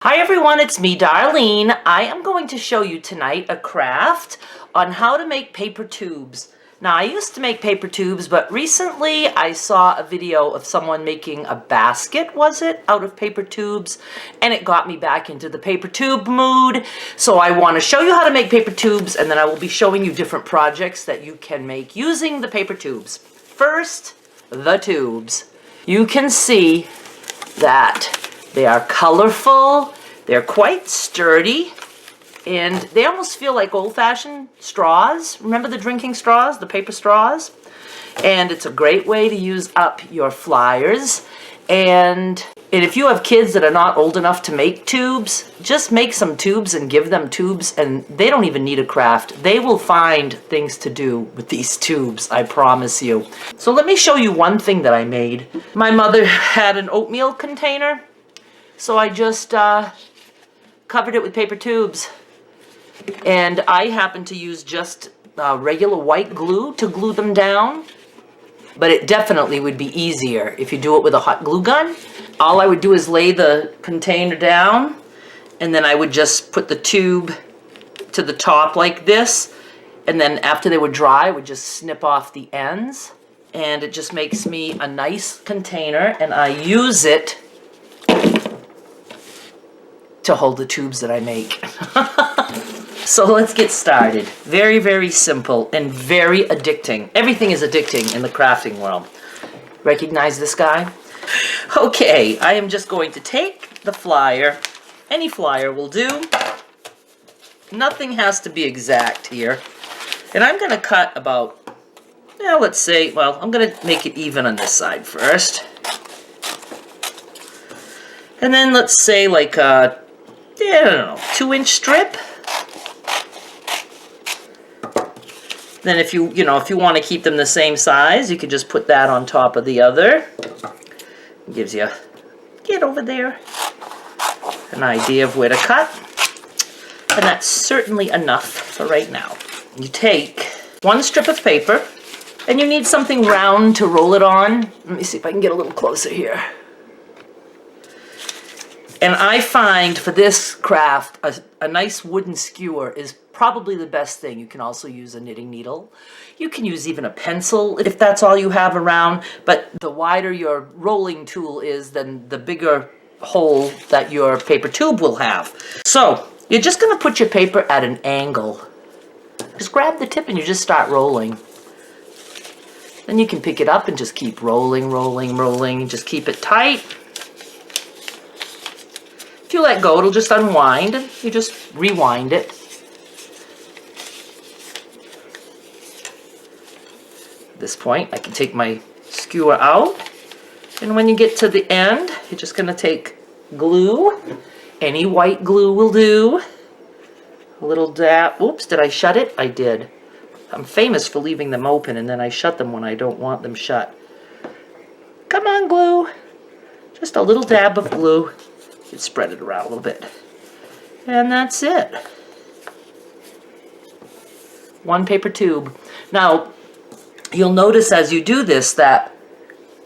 Hi everyone, it's me, Darlene. I am going to show you tonight a craft on how to make paper tubes. Now, I used to make paper tubes, but recently I saw a video of someone making a basket, was it, out of paper tubes, and it got me back into the paper tube mood. So I want to show you how to make paper tubes, and then I will be showing you different projects that you can make using the paper tubes. First, the tubes. You can see that they are colorful, they're quite sturdy, and they almost feel like old-fashioned straws. Remember the drinking straws, the paper straws? And it's a great way to use up your flyers. And if you have kids that are not old enough to make tubes, just make some tubes and give them tubes, and they don't even need a craft. They will find things to do with these tubes, I promise you. So let me show you one thing that I made. My mother had an oatmeal container, so I just covered it with paper tubes. And I happen to use just regular white glue to glue them down. But it definitely would be easier if you do it with a hot glue gun. All I would do is lay the container down, and then I would just put the tube to the top like this. And then after they were dry, I would just snip off the ends. And it just makes me a nice container, and I use it to hold the tubes that I make. So let's get started. Very, very simple and very addicting. Everything is addicting in the crafting world. Recognize this guy? Okay, I am just going to take the flyer. Any flyer will do. Nothing has to be exact here. And I'm going to cut about, let's say, I'm going to make it even on this side first. And then let's say like a, 2-inch strip. Then if you want to keep them the same size, you could just put that on top of the other. It gives you, get over there, an idea of where to cut. And that's certainly enough for right now. You take one strip of paper, and you need something round to roll it on. Let me see if I can get a little closer here. And I find for this craft, a nice wooden skewer is probably the best thing. You can also use a knitting needle. You can use even a pencil if that's all you have around, but the wider your rolling tool is, then the bigger hole that your paper tube will have. So you're just going to put your paper at an angle. Just grab the tip and you just start rolling. Then you can pick it up and just keep rolling, rolling, rolling, and just keep it tight. If you let go, it'll just unwind, and you just rewind it. At this point, I can take my skewer out, and when you get to the end, you're just going to take glue. Any white glue will do. A little dab. Oops, did I shut it? I did. I'm famous for leaving them open, and then I shut them when I don't want them shut. Come on, glue. Just a little dab of glue. You can spread it around a little bit. And that's it. One paper tube. Now, you'll notice as you do this that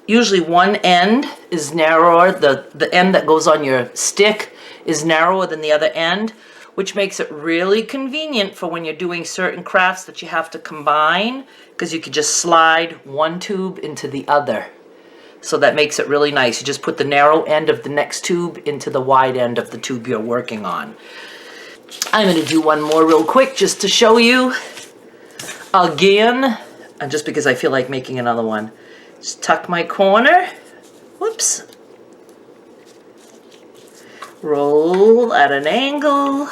usually one end is narrower. The end that goes on your stick is narrower than the other end, which makes it really convenient for when you're doing certain crafts that you have to combine, because you could just slide one tube into the other. So that makes it really nice. You just put the narrow end of the next tube into the wide end of the tube you're working on. I'm going to do one more real quick just to show you again, and just because I feel like making another one. Just tuck my corner. Whoops. Roll at an angle.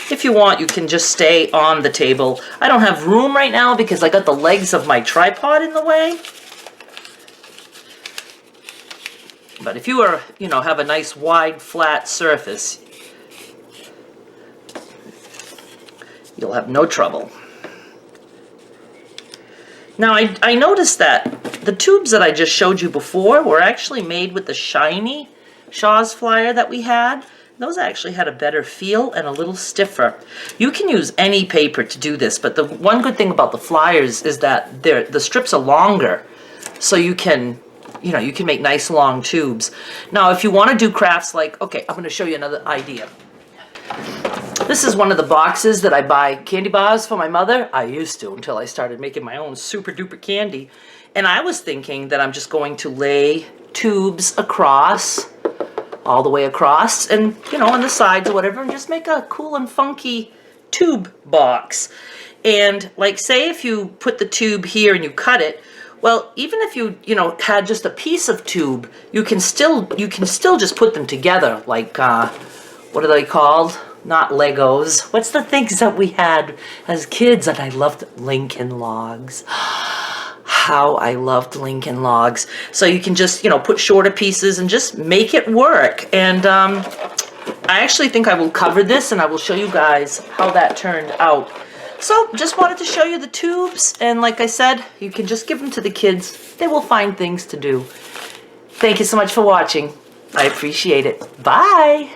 If you want, you can just stay on the table. I don't have room right now because I got the legs of my tripod in the way. But if you are, have a nice wide flat surface, you'll have no trouble. Now I noticed that the tubes that I just showed you before were actually made with the shiny Shaw's flyer that we had. Those actually had a better feel and a little stiffer. You can use any paper to do this, but the one good thing about the flyers is that the strips are longer, so you can you know, you can make nice long tubes. Now, if you want to do crafts like, okay, I'm going to show you another idea. This is one of the boxes that I buy candy bars for my mother. I used to until I started making my own super duper candy. And I was thinking that I'm just going to lay tubes across, all the way across, and, you know, on the sides or whatever, and just make a cool and funky tube box. And like, say if you put the tube here and you cut it, well, even if you know, had just a piece of tube, you can still just put them together. Like, what are they called? Not Legos. What's the things that we had as kids that I loved? Lincoln Logs. How I loved Lincoln Logs. So you can just, you know, put shorter pieces and just make it work. And I actually think I will cover this and I will show you guys how that turned out. So just wanted to show you the tubes, and like I said, you can just give them to the kids. They will find things to do. Thank you so much for watching. I appreciate it. Bye.